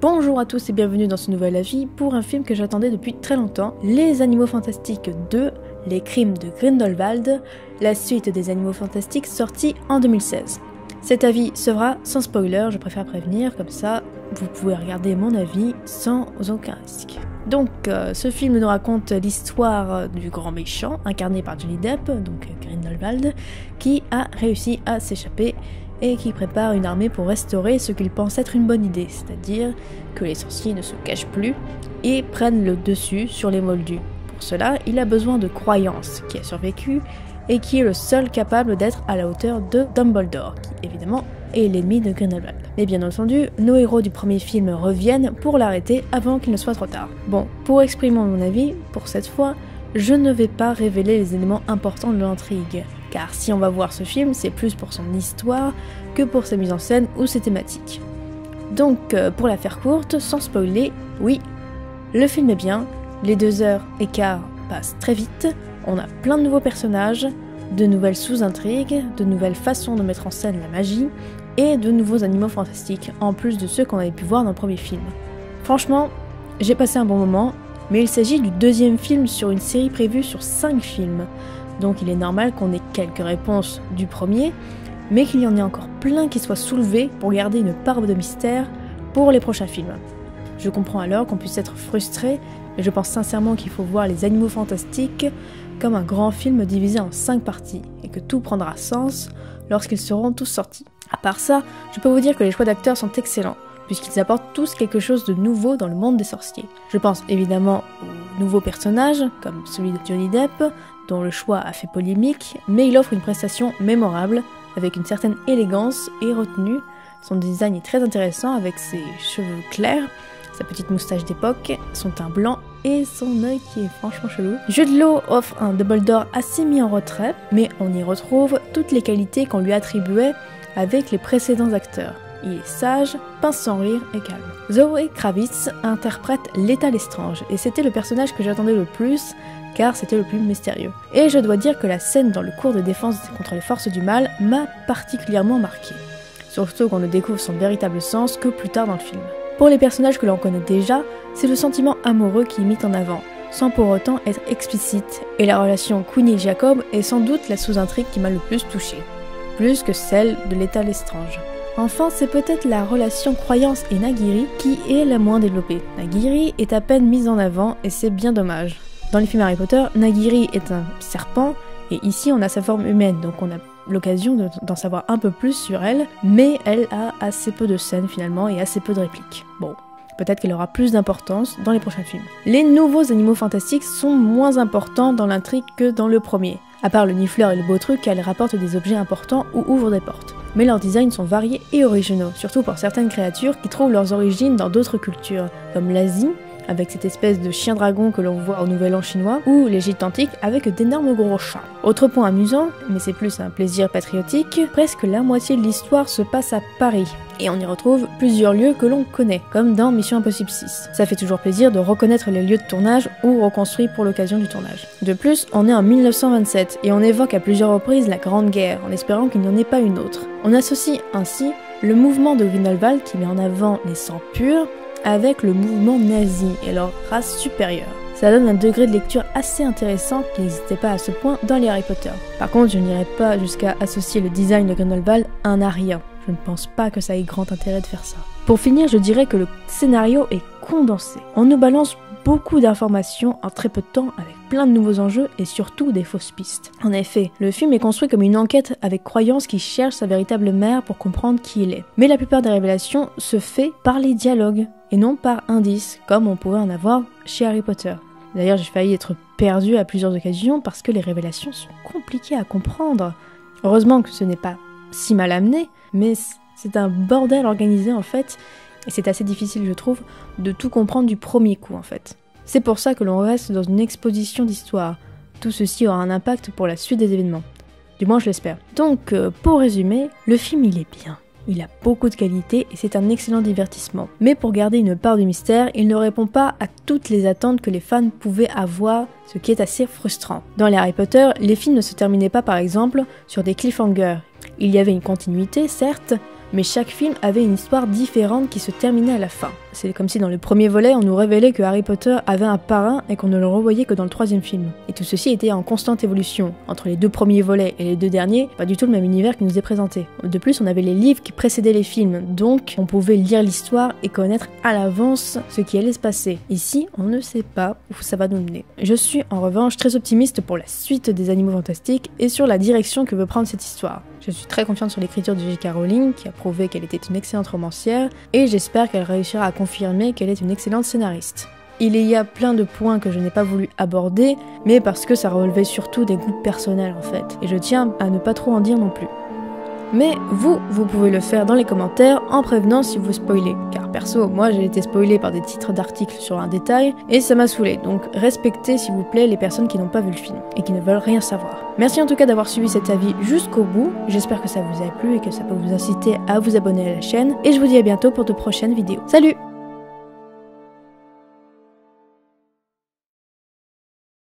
Bonjour à tous et bienvenue dans ce nouvel avis pour un film que j'attendais depuis très longtemps, Les Animaux Fantastiques 2, Les Crimes de Grindelwald, la suite des Animaux Fantastiques sortie en 2016. Cet avis sera sans spoiler, je préfère prévenir, comme ça vous pouvez regarder mon avis sans aucun risque. Donc ce film nous raconte l'histoire du grand méchant, incarné par Johnny Depp, donc Grindelwald, qui a réussi à s'échapper et qui prépare une armée pour restaurer ce qu'il pense être une bonne idée, c'est-à-dire que les sorciers ne se cachent plus et prennent le dessus sur les moldus. Pour cela, il a besoin de Croyance, qui a survécu et qui est le seul capable d'être à la hauteur de Dumbledore, qui évidemment est l'ennemi de Grindelwald. Mais bien entendu, nos héros du premier film reviennent pour l'arrêter avant qu'il ne soit trop tard. Bon, pour exprimer mon avis, pour cette fois, je ne vais pas révéler les éléments importants de l'intrigue, car si on va voir ce film, c'est plus pour son histoire que pour sa mise en scène ou ses thématiques. Donc, pour la faire courte, sans spoiler, oui, le film est bien, les 2h15 passent très vite, on a plein de nouveaux personnages, de nouvelles sous-intrigues, de nouvelles façons de mettre en scène la magie, et de nouveaux animaux fantastiques, en plus de ceux qu'on avait pu voir dans le premier film. Franchement, j'ai passé un bon moment, mais il s'agit du deuxième film sur une série prévue sur 5 films, donc il est normal qu'on ait quelques réponses du premier, mais qu'il y en ait encore plein qui soient soulevés pour garder une part de mystère pour les prochains films. Je comprends alors qu'on puisse être frustré, mais je pense sincèrement qu'il faut voir les Animaux Fantastiques comme un grand film divisé en 5 parties, et que tout prendra sens lorsqu'ils seront tous sortis. À part ça, je peux vous dire que les choix d'acteurs sont excellents, puisqu'ils apportent tous quelque chose de nouveau dans le monde des sorciers. Je pense évidemment aux nouveaux personnages, comme celui de Johnny Depp, dont le choix a fait polémique, mais il offre une prestation mémorable, avec une certaine élégance et retenue. Son design est très intéressant avec ses cheveux clairs, sa petite moustache d'époque, son teint blanc et son œil qui est franchement chelou. Jude Law offre un Dumbledore assez mis en retrait, mais on y retrouve toutes les qualités qu'on lui attribuait avec les précédents acteurs. Il est sage, pince sans rire et calme. Zoe Kravitz interprète Leta Lestrange, et c'était le personnage que j'attendais le plus, car c'était le plus mystérieux. Et je dois dire que la scène dans le cours de défense contre les forces du mal m'a particulièrement marqué. Surtout qu'on ne découvre son véritable sens que plus tard dans le film. Pour les personnages que l'on connaît déjà, c'est le sentiment amoureux qui est mis en avant, sans pour autant être explicite, et la relation Queenie et Jacob est sans doute la sous-intrigue qui m'a le plus touchée, plus que celle de Leta Lestrange. Enfin, c'est peut-être la relation Croyance et Nagini qui est la moins développée. Nagini est à peine mise en avant et c'est bien dommage. Dans les films Harry Potter, Nagini est un serpent et ici on a sa forme humaine, donc on a l'occasion d'en savoir un peu plus sur elle, mais elle a assez peu de scènes finalement et assez peu de répliques. Bon, peut-être qu'elle aura plus d'importance dans les prochains films. Les nouveaux Animaux Fantastiques sont moins importants dans l'intrigue que dans le premier. À part le nifleur et le beau truc, elles rapportent des objets importants ou ouvrent des portes. Mais leurs designs sont variés et originaux, surtout pour certaines créatures qui trouvent leurs origines dans d'autres cultures, comme l'Asie, avec cette espèce de chien dragon que l'on voit au Nouvel An chinois, ou l'Égypte antique avec d'énormes gros chats. Autre point amusant, mais c'est plus un plaisir patriotique, presque la moitié de l'histoire se passe à Paris, et on y retrouve plusieurs lieux que l'on connaît, comme dans Mission Impossible 6. Ça fait toujours plaisir de reconnaître les lieux de tournage ou reconstruits pour l'occasion du tournage. De plus, on est en 1927, et on évoque à plusieurs reprises la Grande Guerre, en espérant qu'il n'y en ait pas une autre. On associe ainsi le mouvement de Grindelwald qui met en avant les sangs purs, avec le mouvement nazi et leur race supérieure. Ça donne un degré de lecture assez intéressant qui n'existait pas à ce point dans les Harry Potter. Par contre, je n'irai pas jusqu'à associer le design de Grindelwald à un Arien. Je ne pense pas que ça ait grand intérêt de faire ça. Pour finir, je dirais que le scénario est condensé. On nous balance beaucoup d'informations en très peu de temps avec plein de nouveaux enjeux et surtout des fausses pistes. En effet, le film est construit comme une enquête avec Croyance qui cherche sa véritable mère pour comprendre qui il est. Mais la plupart des révélations se fait par les dialogues et non par indices, comme on pouvait en avoir chez Harry Potter. D'ailleurs, j'ai failli être perdue à plusieurs occasions parce que les révélations sont compliquées à comprendre. Heureusement que ce n'est pas si mal amené, mais c'est un bordel organisé en fait, et c'est assez difficile je trouve de tout comprendre du premier coup en fait. C'est pour ça que l'on reste dans une exposition d'histoire. Tout ceci aura un impact pour la suite des événements. Du moins je l'espère. Donc pour résumer, le film il est bien. Il a beaucoup de qualité et c'est un excellent divertissement. Mais pour garder une part de mystère, il ne répond pas à toutes les attentes que les fans pouvaient avoir, ce qui est assez frustrant. Dans les Harry Potter, les films ne se terminaient pas par exemple sur des cliffhangers. Il y avait une continuité, certes, mais chaque film avait une histoire différente qui se terminait à la fin. c'est comme si dans le premier volet, on nous révélait que Harry Potter avait un parrain et qu'on ne le revoyait que dans le troisième film. Et tout ceci était en constante évolution. Entre les deux premiers volets et les deux derniers, pas du tout le même univers qui nous est présenté. De plus, on avait les livres qui précédaient les films, donc on pouvait lire l'histoire et connaître à l'avance ce qui allait se passer. Ici, on ne sait pas où ça va nous mener. Je suis en revanche très optimiste pour la suite des Animaux Fantastiques et sur la direction que veut prendre cette histoire. Je suis très confiante sur l'écriture de J.K. Rowling, qui a prouvé qu'elle était une excellente romancière, et j'espère qu'elle réussira à confirmer qu'elle est une excellente scénariste. Il y a plein de points que je n'ai pas voulu aborder, mais parce que ça relevait surtout des goûts personnels en fait, et je tiens à ne pas trop en dire non plus. Mais vous pouvez le faire dans les commentaires en prévenant si vous spoilez, car perso, moi j'ai été spoilée par des titres d'articles sur un détail, et ça m'a saoulé, donc respectez s'il vous plaît les personnes qui n'ont pas vu le film, et qui ne veulent rien savoir. Merci en tout cas d'avoir suivi cet avis jusqu'au bout, j'espère que ça vous a plu et que ça peut vous inciter à vous abonner à la chaîne, et je vous dis à bientôt pour de prochaines vidéos. Salut!